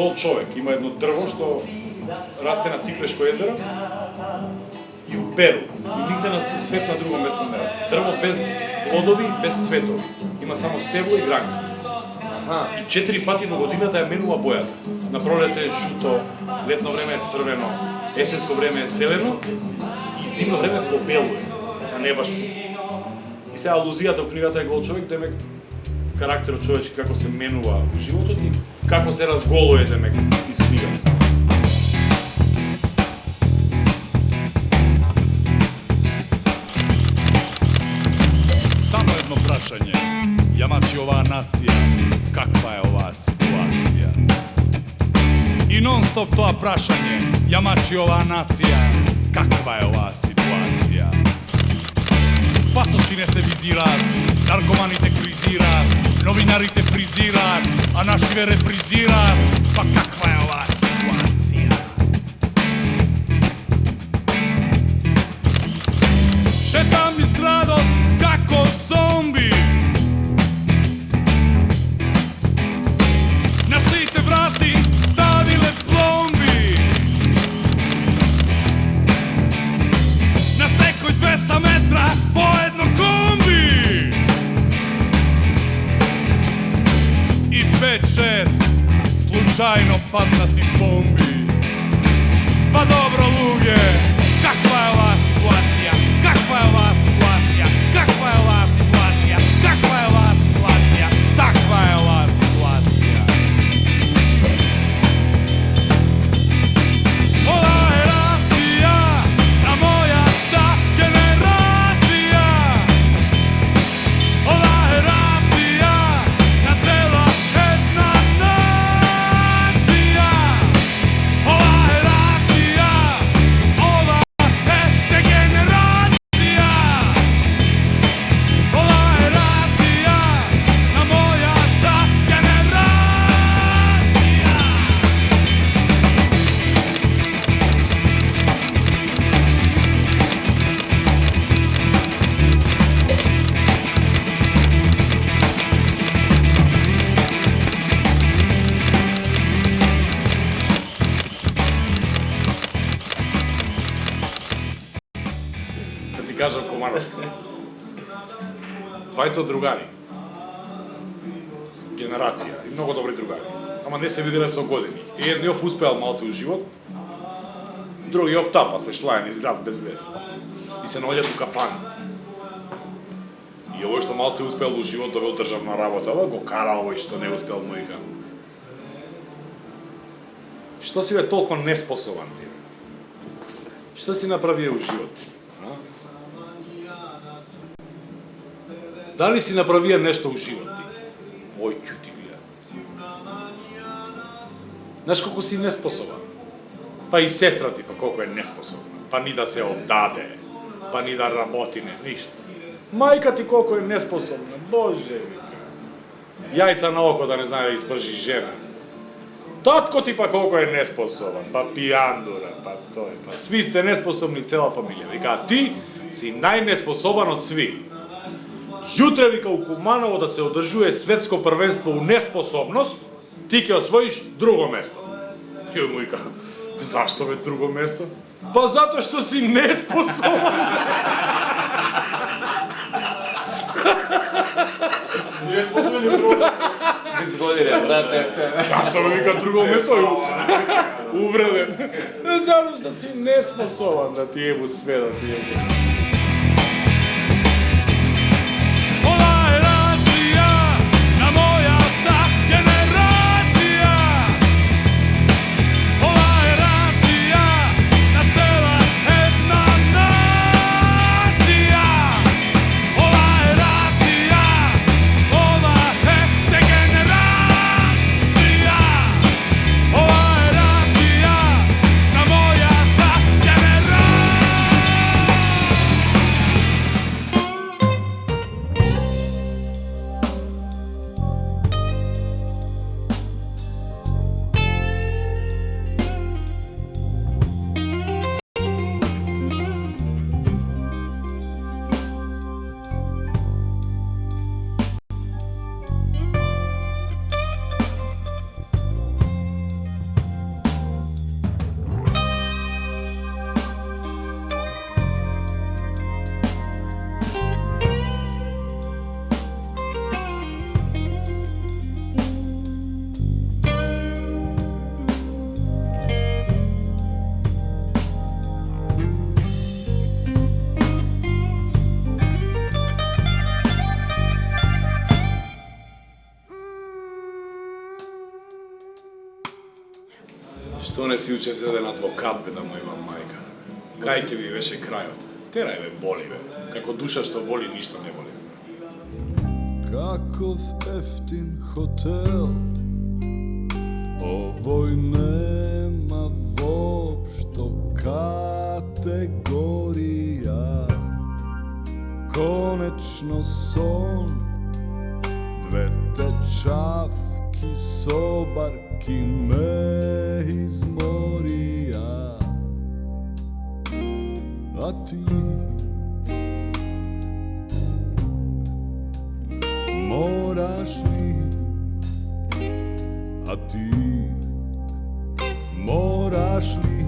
Гол човек. Има едно дрво што расте на Тиквешко езеро и у Перу. И нигде на свет на друго место не расте. Дрво без плодови, без цветови. Има само стебло и гранки. И 4 пати во годината ја менува бојата. На пролете е жуто, летно време е црвено, есенско време е зелено и зимно време побелуе. За не баш. И сега алузијата во книгата е Гол човек, демек карактерот човечки како се менува во животот и како се разголuje демек из книгата. Само едно прашање, ја мачи оваа нација, каква е оваа ситуација? И нон-стоп тоа прашање, ја мачи оваа нација, каква е оваа ситуација? Пасоши не се визираат, наркоманите кризираат, новинарите фризираат, а нашиве репризираат, па каква е оваа ситуација? Шетам из градот како зомби, на сите врати ставиле пломби, на секој 200 метра по едно комби и 5-6 случајно паднати бомби. Па добро луѓе, каква е оваа ситуација? Каква е оваа ситуација? Каква е оваа ситуација? Каква е оваа ситуација? Таква е оваа ситуација. Ова е рација на мојата генерација. Ова е рација на цела една нација. Ова е рација, ова е дегенерација. Ова е рација на мојата генерација. Да ти кажам Комановски. Двајца другари. Генерација. И многу добри другари. Ама не се виделе со години. Едниот успеал малце у живот, другиот тапа се шлаен из град без вез. И се наоѓаат у кафани. И овој што малце успеал у живот довел државна работа, ова го кара овој што не успеал му вика. Што си бе толку неспособан ти? Што си направија у живот? Дали си направија нешто у живот ти? Ој, ќути гледа. Знаеш колку си неспособан? Па и сестра ти, па колку е неспособна. Па ни да се обдаде, па ни да работи, ништо. Мајка ти колку е неспособна, боже вика. Јајца на око да не знае да испржи жена. Татко ти па колку е неспособан, па пијандура, па тој, па сви сте неспособни, цела фамилија. Вика, ти си најнеспособан од сви. Јутре вика у Куманово да се одржува светско првенство у неспособност, ти ќе освоиш друго место. И му вика, зашто бе друго место? Па затоа што си неспособан. Изгодиле, брате. Зашто бе вика друго место? Увреден. Затоа што си неспособан да ти ебу све да ти ебу. Што не си учен за еден адвокат, бе, да му имам мајка. Кај ќе ви беше крајот? Терај, бе, боли, бе. Како душа што боли, ништо не боли. Каков ефтин хотел, овој нема воопшто категорија. Конечно сон, двете чавки собарки ме изморија. А ти мораш ли, а ти мораш ли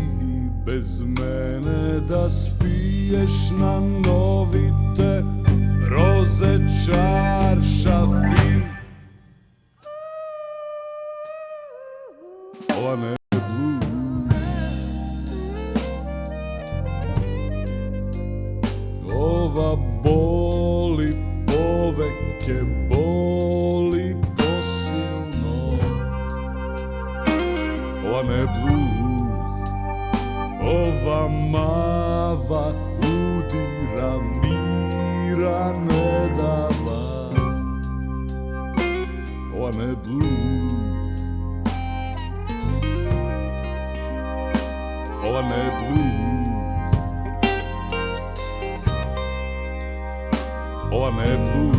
без мене да спиеш на новите розе чаршафи? Ова не е блуз, ова боли повеќе, боли посилно. Ова не е блуз, ова мава удира, мира не дава. Ова не е блуз, ова не е блуз, ова не е блуз.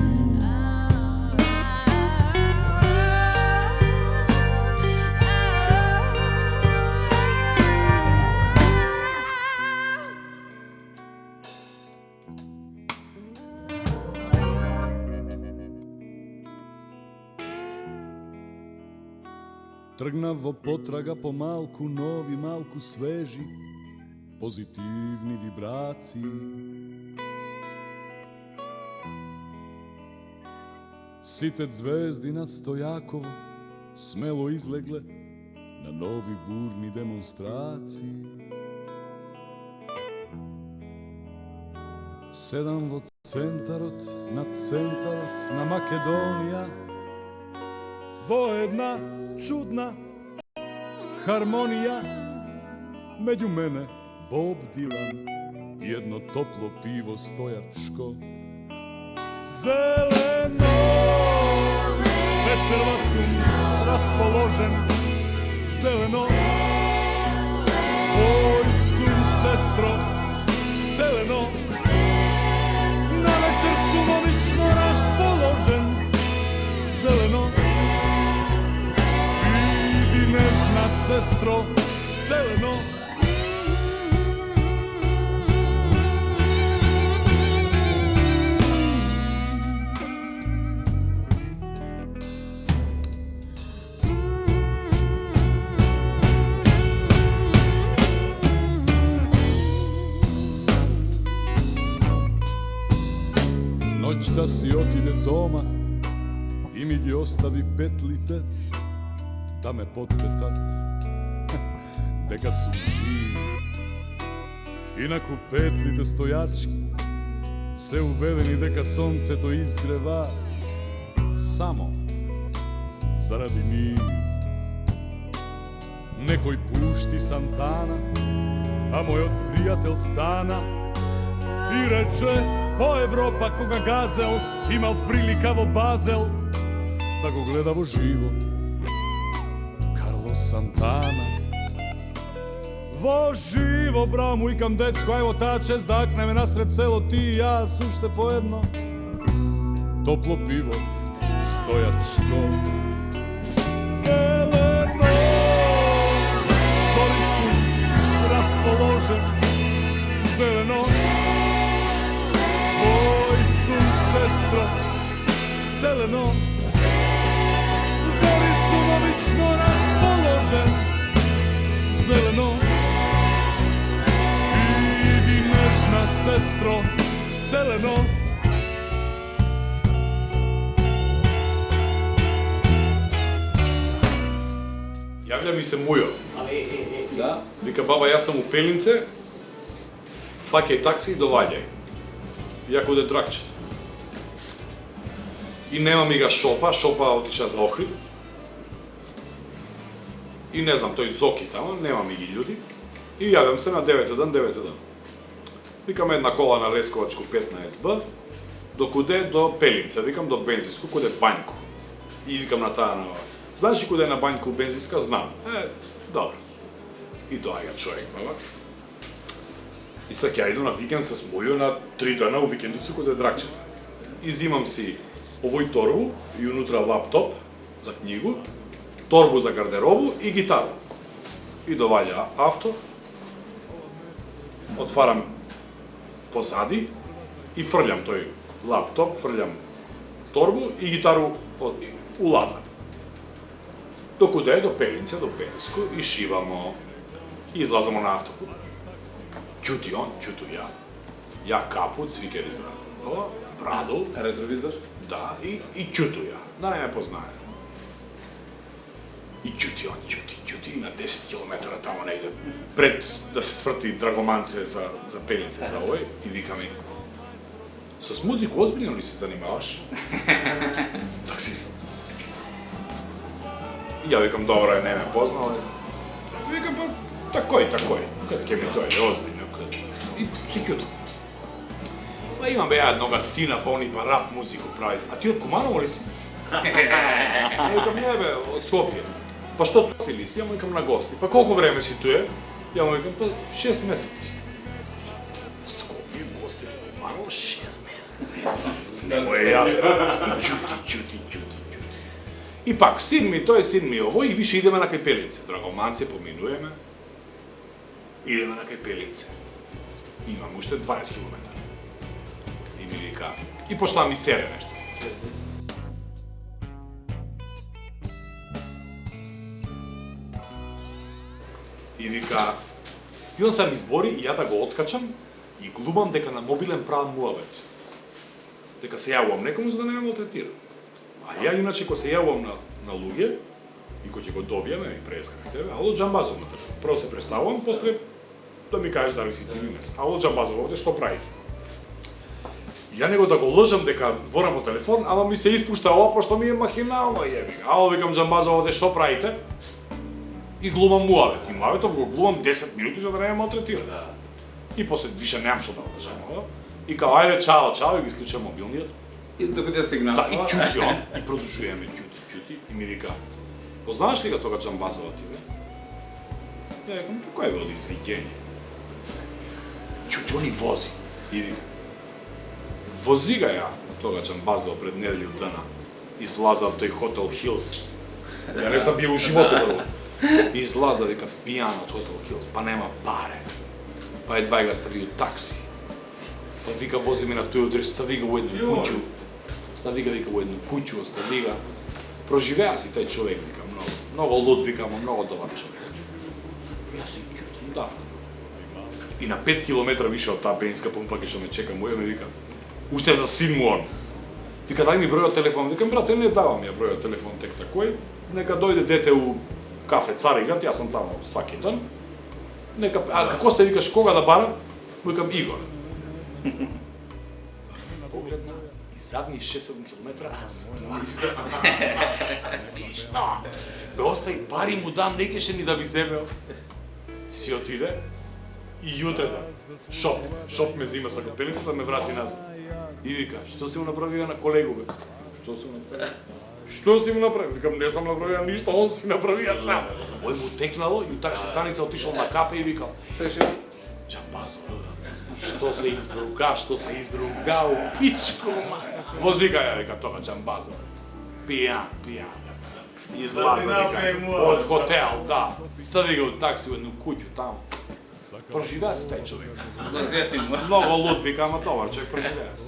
Тргнав во потрага по малку нови, малку свежи, позитивни вибрации. Сите звезди над Стојаково смело излегле на нови бурни демонстрации. Седам во центарот на Македонија, во една чудна хармонија. Меѓу мене Боб Дилан и едно топло пиво стојачко. Зелено, вечерва сум расположен. Зелено, твој сум, сестро, вселено. На вечер сум одлично расположен. Зелено, иди нежна сестро, вселено. Ноќта си отиде дома и ми ги остави петлите да ме подсетат дека сум жив. Инаку петлите стојачки се уведени дека сонцето изгрева само заради нив. Некој пушти Сантана, а мојот пријател стана и рече по Европа кога газел имал прилика во Базел да го гледа во живо Карлос Сантана. Во живо, брамо, викам дечко, ајво таа чест да акнеме насред село ти и јас уште по едно топло пиво стојачко. Зелено, зори сум расположен. Зелено, твој сум, сестро, вселено. Зори сум обично расположен. Зелено, иди нежна сестро, вселено. Јавља ми се Мујо. Да? Вика, баба, јас сум у Пелинце, фаќај такси и доваѓај. Јако де дракчет. И нема ми га шопа отиша за Охрид. И не знам, тој Зоки тамо, нема ми ги људи. И јавам се на 9-1. Викам една кола на Лесковачко 15Б, до куде? До Пелинца, викам до бензинско, куде Бањко. И викам на таа на ова. Знаеш ли куде е на Бањко бензинска? Знам. Добро. И доаѓа човек, баба. И сак ја иду на викенд с моју на 3 дена у викендицу куде е Драгчета. И зимам си овој торбу и унутра лаптоп за книгу, торбу за гардеробу и гитару. И доваѓа авто, отварам позади и фрлям тој лаптоп, фрлям торбу и гитару улазам. До куде? До Пелинце, до Бенско и шивамо. И излазамо на автопут. Ќути он, ќуту ја. Ја капут, цвикери за браду. Ретровизор? Да, и ќуту ја. Да не ме познае. И ќути он, ќути и на 10 километра тамо негде. Пред да се сврти Драгоманце за Пелинце за овој и вика ми: "С музику озбиljно ли се занимаваш?" Таксист. И ја викам: "Добро, не ме познал." Викам: "Па такој, кај ќе ми дојде озбиljно." И си ќуту. Па имам бе ја еднога сина, па они па рап музику прави. А ти од Куманово ли си? Викам: "Не бе, од Скопје." Па што ти ли си? Ја му викам: "На гости." Па колку време си туе? Ја му викам: "Па 6 месеци." Од Скопје, гости, Куманово, 6 месеци. Не му е јасно. И ќути. И пак, син ми тој, син ми овој, и више идеме на кај Пелинце. Драгоманце поминуеме, идеме на кај Пелинце. Имам уште 20 километра. И ми вика, и почна ми сере нешто. И вика, и он сам избори и ја да го откачам и глумам дека на мобилен правам муабет. Дека се јавувам некому за да не ме малтретира. А ја иначе кога се јавувам на луѓе и кога ќе го добијаме и прескаме тебе, ало Џамбазов на телефон. Прво се представувам, после да ми кажеш дали си ти или не. Ало Џамбазов, овде што правите? Ја него да го лжам дека зборам по телефон, ама ми се испушта ова пошто ми е махинално јеби. Ало викам: "Џамбазов, овде што правите?" И глумам муавет. И муаветов го глумам 10 минути за да не ме малтретира. И после више немам што да лжам, и као ајде чао и ги случам мобилниот. И докаде стигнав? Да, и ќути он, и продолжуваме ќути, и ми вика: "Познаеш ли го тога Џамбазова ти бе?" Ја викам: "Кој бе од извиѓење?" Ќути он и вози. И вика: "Вози га ја тога Џамбазова пред неделју дана. Излаза од тој Хотел Хилс." Ја не сам бил у животот. Излаза, вика, пијан од Хотел Хилс, па нема паре. Па едва га стави у такси. Па вика: "Вози ме на тој адрес, стави го во едно куќу." Стави го, вика, во едно куќу, остави го. Проживеа си тај човек, вика, многу луд, вика, многу добар човек. И јас се ќутам, да. И на 5 километра више од таа бензинска помпа ќе што ме чека мој, ме вика: "Уште за син му он." Вика: "Дај ми бројот телефон." Викам: "Брате, не давам ја бројот телефон тек такој. Нека дојде дете у кафе Цариград, јас сум таму сваки ден. Нека, а како се викаш, кога да барам?" Викам: "Игор." Погледна и задни 6-7 километра ништа. Бе, остај пари му дам, не кеше ни да би земео. Си отиде и јутре да. Шоп ме зима са капелица да ме врати назад. И вика: "Што си му направија на колегу, бе?" Што си му направи? Викам: "Не сам направија ништо, он си направија сам." Ој му текнало и у такси станица отишол на кафе и викал: "Џамбазов, што се изругал, пичко, вози га ја," вика, "тога Џамбазов. Пијан. Излаза, вика, од хотел, да. Стави го у такси у едну куќу таму. Проживеа си тај човек. Многу луд, вика, ама добар човек, проживеа си."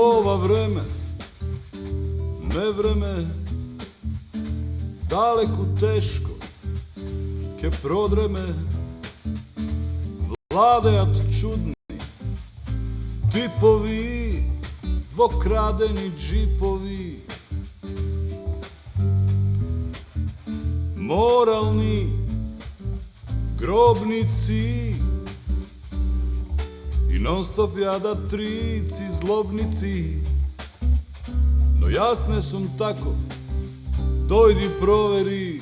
ova vreme, ne vreme, daleku teško, ke prodreme, vladajat čudni tipovi, vokradeni džipovi, moralni grobnici i non stop jadatrici, zlobnici. No jasne sam tako, dojdi proveri,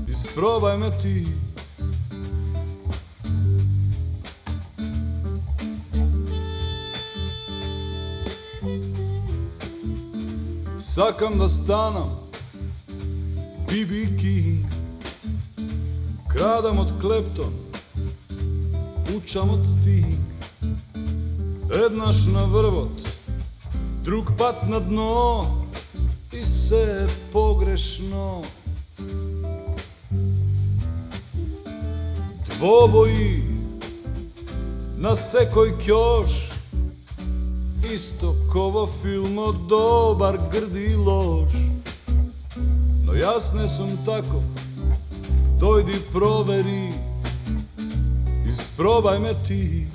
isprobaj me ti. Sakam da stanam B.B. King, kradam od Klepton, učam od Sting. Ednaš na vrvot, drug pat na dno i se pogrešno. Dvoboji na sekoj kjoš, isto kovo filmo, dobar grdi loš. No jasne sam tako, dojdi proveri, isprobaj me ti.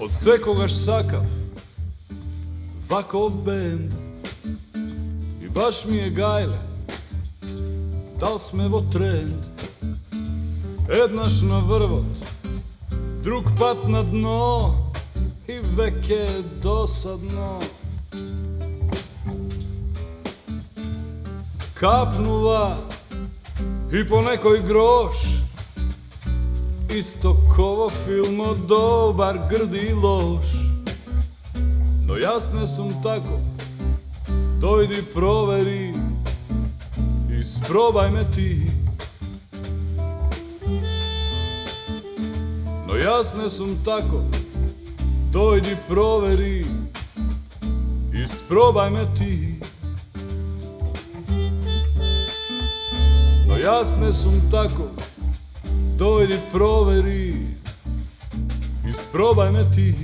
Od svekogaš sakav, vakov bend, i baš mi je gajle, dal smevo trend. Ednaš na vrvot, drug pat na dno i veke dosadno. Kapnuva i po nekoj groš, isto kovo filmo, dobar grdi loš. No jasne sam tako, dojdi proveri, isprobaj me ti. No jasne sam tako, dojdi proveri, isprobaj me ti. No jasne sam tako, dojdi proveri, isprobaj me ti.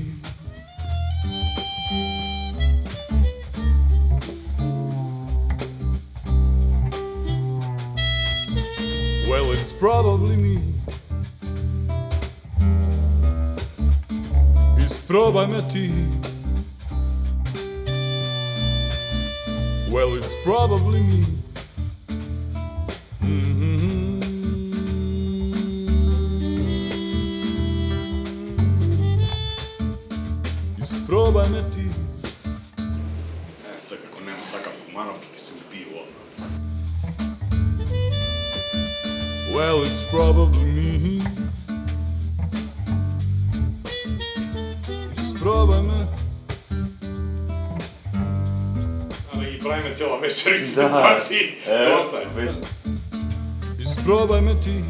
Well, it's probably me. Isprobaj me ti. Well, it's probably me. Isprobaj me ti. Sad kako nema sakav kumanovki ki se ubiju odmah. Well, it's probably me. Isprobaj me. Ali i pravime cijela večer isti situaciji. Dosta je. Isprobaj me ti.